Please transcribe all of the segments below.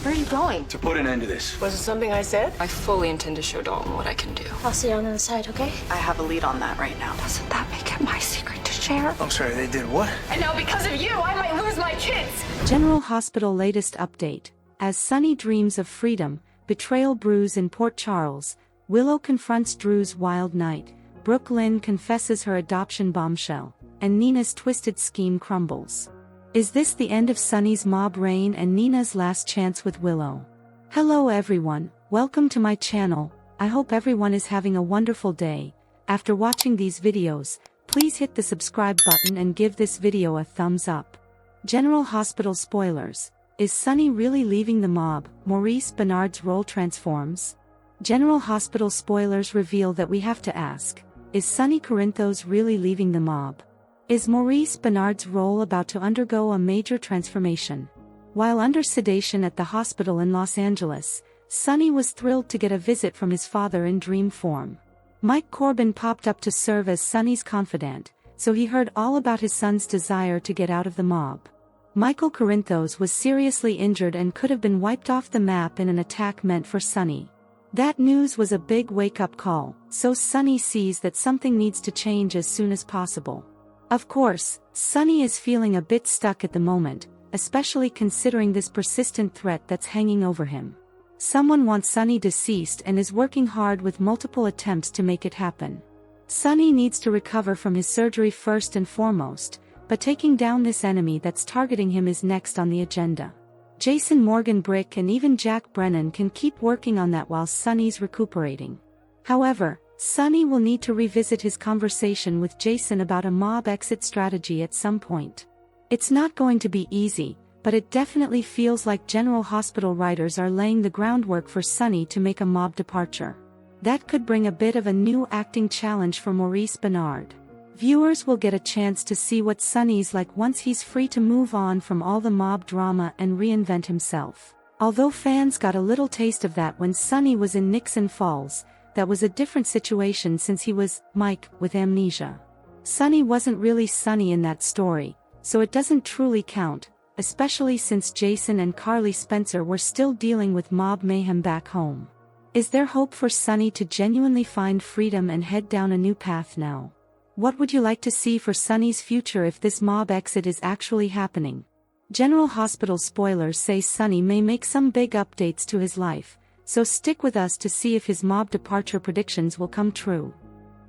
Where are you going? To put an end to this. Was it something I said? I fully intend to show Dalton what I can do. I'll see you on the other side, okay? I have a lead on that right now. Doesn't that make it my secret to share? I'm sorry, they did what? And now because of you, I might lose my kids! General Hospital latest update. As Sunny dreams of freedom, betrayal brews in Port Charles, Willow confronts Drew's wild night, Brooke Lynn confesses her adoption bombshell, and Nina's twisted scheme crumbles. Is this the end of Sunny's mob reign and Nina's last chance with Willow? Hello everyone, welcome to my channel. I hope everyone is having a wonderful day. After watching these videos, please hit the subscribe button and give this video a thumbs up. General Hospital spoilers. Is Sunny really leaving the mob? Maurice Benard's role transforms. General Hospital spoilers reveal that we have to ask, is Sunny Corinthos really leaving the mob? Is Maurice Benard's role about to undergo a major transformation? While under sedation at the hospital in Los Angeles, Sunny was thrilled to get a visit from his father in dream form. Mike Corbin popped up to serve as Sunny's confidant, so he heard all about his son's desire to get out of the mob. Michael Corinthos was seriously injured and could have been wiped off the map in an attack meant for Sunny. That news was a big wake-up call, so Sunny sees that something needs to change as soon as possible. Of course, Sunny is feeling a bit stuck at the moment, especially considering this persistent threat that's hanging over him. Someone wants Sunny deceased and is working hard with multiple attempts to make it happen. Sunny needs to recover from his surgery first and foremost, but taking down this enemy that's targeting him is next on the agenda. Jason Morgan Brick and even Jack Brennan can keep working on that while Sunny's recuperating. However, Sunny will need to revisit his conversation with Jason about a mob exit strategy at some point. It's not going to be easy, but it definitely feels like General Hospital writers are laying the groundwork for Sunny to make a mob departure. That could bring a bit of a new acting challenge for Maurice Benard. Viewers will get a chance to see what Sunny's like once he's free to move on from all the mob drama and reinvent himself. Although fans got a little taste of that when Sunny was in Nixon Falls, that was a different situation since he was Mike with amnesia. Sunny wasn't really Sunny in that story, so it doesn't truly count, especially since Jason and Carly Spencer were still dealing with mob mayhem back home. Is there hope for Sunny to genuinely find freedom and head down a new path now? What would you like to see for Sunny's future if this mob exit is actually happening? General Hospital spoilers say Sunny may make some big updates to his life, so stick with us to see if his mob departure predictions will come true.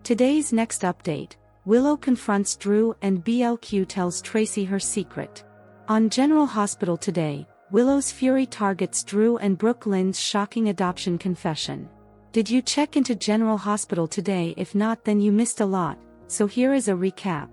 Today's next update, Willow confronts Drew and BLQ tells Tracy her secret. On General Hospital today, Willow's fury targets Drew and Brooke Lynn's shocking adoption confession. Did you check into General Hospital today? If not, then you missed a lot, so here is a recap.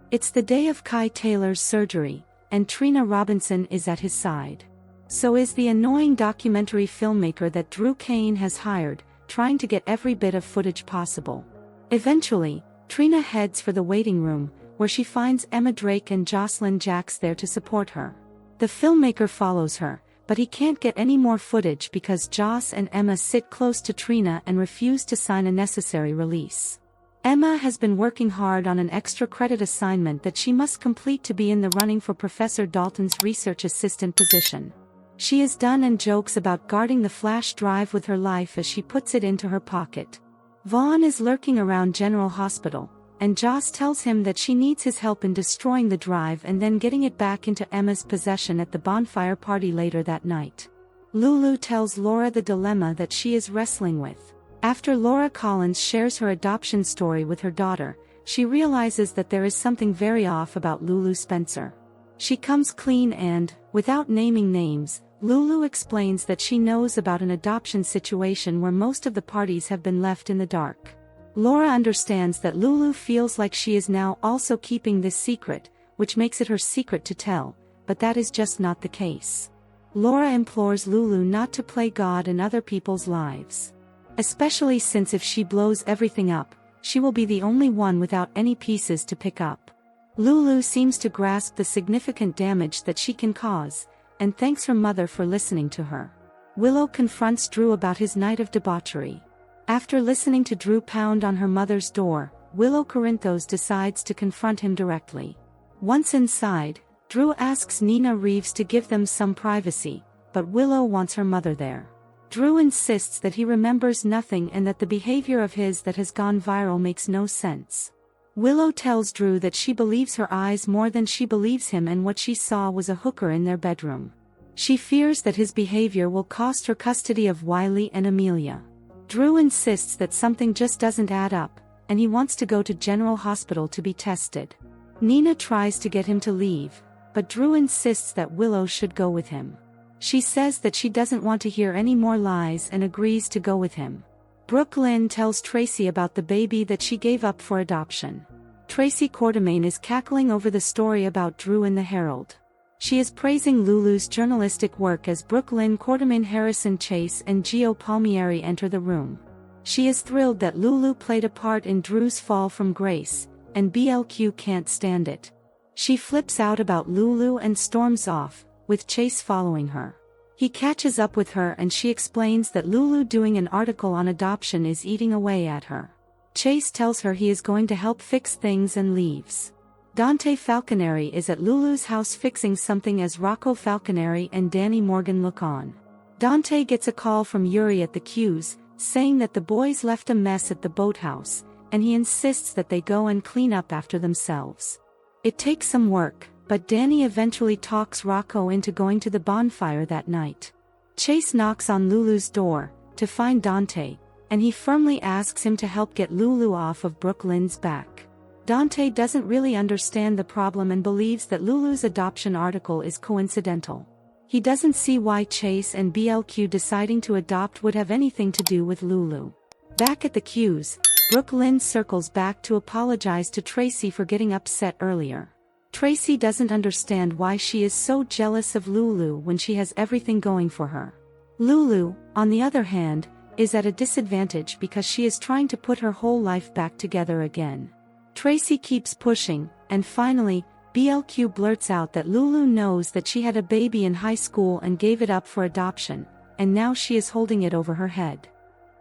It's the day of Kai Taylor's surgery, and Trina Robinson is at his side. So is the annoying documentary filmmaker that Drew Kane has hired, trying to get every bit of footage possible. Eventually, Trina heads for the waiting room, where she finds Emma Drake and Jocelyn Jacks there to support her. The filmmaker follows her, but he can't get any more footage because Joss and Emma sit close to Trina and refuse to sign a necessary release. Emma has been working hard on an extra credit assignment that she must complete to be in the running for Professor Dalton's research assistant position. She is done and jokes about guarding the flash drive with her life as she puts it into her pocket. Vaughn is lurking around General Hospital, and Joss tells him that she needs his help in destroying the drive and then getting it back into Emma's possession at the bonfire party later that night. Lulu tells Laura the dilemma that she is wrestling with. After Laura Collins shares her adoption story with her daughter, she realizes that there is something very off about Lulu Spencer. She comes clean and, without naming names, Lulu explains that she knows about an adoption situation where most of the parties have been left in the dark. Laura understands that Lulu feels like she is now also keeping this secret, which makes it her secret to tell, but that is just not the case. Laura implores Lulu not to play God in other people's lives. Especially since if she blows everything up, she will be the only one without any pieces to pick up. Lulu seems to grasp the significant damage that she can cause, and thanks her mother for listening to her. Willow confronts Drew about his night of debauchery. After listening to Drew pound on her mother's door, Willow Corinthos decides to confront him directly. Once inside, Drew asks Nina Reeves to give them some privacy, but Willow wants her mother there. Drew insists that he remembers nothing and that the behavior of his that has gone viral makes no sense. Willow tells Drew that she believes her eyes more than she believes him, and what she saw was a hooker in their bedroom. She fears that his behavior will cost her custody of Wiley and Amelia. Drew insists that something just doesn't add up, and he wants to go to General Hospital to be tested. Nina tries to get him to leave, but Drew insists that Willow should go with him. She says that she doesn't want to hear any more lies and agrees to go with him. Brooke Lynn tells Tracy about the baby that she gave up for adoption. Tracy Quartermain is cackling over the story about Drew in the Herald. She is praising Lulu's journalistic work as Brooke Lynn, Quartermain, Harrison Chase and Gio Palmieri enter the room. She is thrilled that Lulu played a part in Drew's fall from grace, and BLQ can't stand it. She flips out about Lulu and storms off, with Chase following her. He catches up with her and she explains that Lulu doing an article on adoption is eating away at her. Chase tells her he is going to help fix things and leaves. Dante Falconeri is at Lulu's house fixing something as Rocco Falconeri and Danny Morgan look on. Dante gets a call from Yuri at the Q's, saying that the boys left a mess at the boathouse, and he insists that they go and clean up after themselves. It takes some work, but Danny eventually talks Rocco into going to the bonfire that night. Chase knocks on Lulu's door, to find Dante, and he firmly asks him to help get Lulu off of Brooke Lynn's back. Dante doesn't really understand the problem and believes that Lulu's adoption article is coincidental. He doesn't see why Chase and BLQ deciding to adopt would have anything to do with Lulu. Back at the Q's, Brooke Lynn circles back to apologize to Tracy for getting upset earlier. Tracy doesn't understand why she is so jealous of Lulu when she has everything going for her. Lulu, on the other hand, is at a disadvantage because she is trying to put her whole life back together again. Tracy keeps pushing, and finally, BLQ blurts out that Lulu knows that she had a baby in high school and gave it up for adoption, and now she is holding it over her head.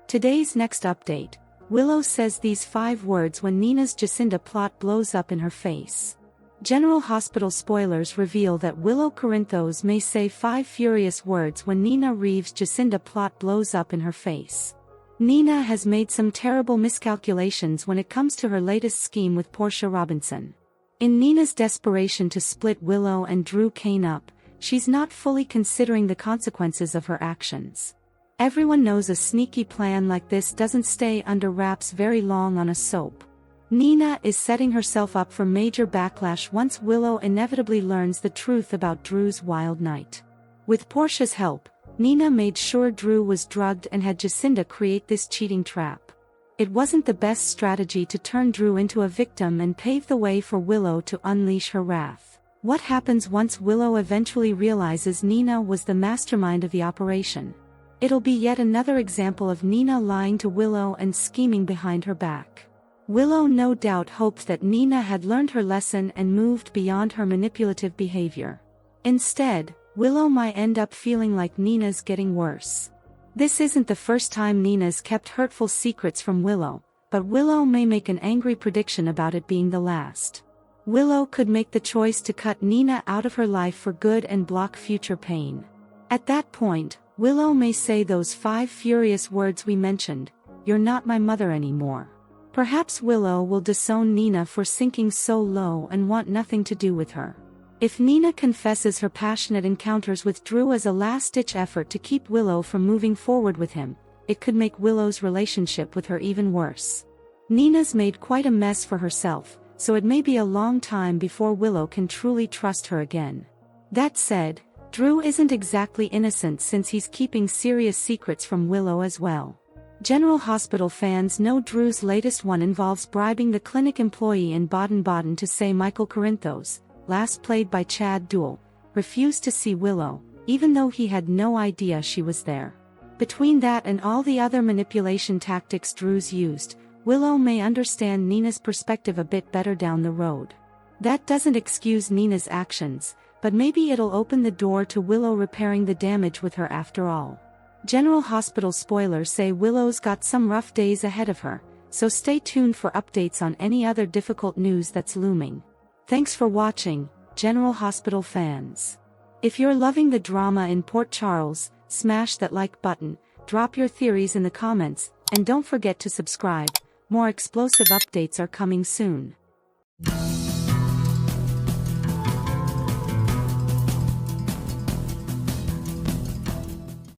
Today's next update, Willow says these 5 words when Nina's Jacinda plot blows up in her face. General Hospital spoilers reveal that Willow Corinthos may say 5 furious words when Nina Reeves' Jacinda plot blows up in her face. Nina has made some terrible miscalculations when it comes to her latest scheme with Portia Robinson. In Nina's desperation to split Willow and Drew Kane up, she's not fully considering the consequences of her actions. Everyone knows a sneaky plan like this doesn't stay under wraps very long on a soap. Nina is setting herself up for major backlash once Willow inevitably learns the truth about Drew's wild night. With Portia's help, Nina made sure Drew was drugged and had Jacinda create this cheating trap. It wasn't the best strategy to turn Drew into a victim and pave the way for Willow to unleash her wrath. What happens once Willow eventually realizes Nina was the mastermind of the operation? It'll be yet another example of Nina lying to Willow and scheming behind her back. Willow no doubt hoped that Nina had learned her lesson and moved beyond her manipulative behavior. Instead, Willow might end up feeling like Nina's getting worse. This isn't the first time Nina's kept hurtful secrets from Willow, but Willow may make an angry prediction about it being the last. Willow could make the choice to cut Nina out of her life for good and block future pain. At that point, Willow may say those 5 furious words we mentioned, "You're not my mother anymore." Perhaps Willow will disown Nina for sinking so low and want nothing to do with her. If Nina confesses her passionate encounters with Drew as a last-ditch effort to keep Willow from moving forward with him, it could make Willow's relationship with her even worse. Nina's made quite a mess for herself, so it may be a long time before Willow can truly trust her again. That said, Drew isn't exactly innocent since he's keeping serious secrets from Willow as well. General Hospital fans know Drew's latest one involves bribing the clinic employee in Baden-Baden to say Michael Corinthos, last played by Chad Duell, refused to see Willow, even though he had no idea she was there. Between that and all the other manipulation tactics Drew's used, Willow may understand Nina's perspective a bit better down the road. That doesn't excuse Nina's actions, but maybe it'll open the door to Willow repairing the damage with her after all. General Hospital spoilers say Willow's got some rough days ahead of her, so stay tuned for updates on any other difficult news that's looming. Thanks for watching, General Hospital fans. If you're loving the drama in Port Charles, smash that like button, drop your theories in the comments, and don't forget to subscribe. More explosive updates are coming soon.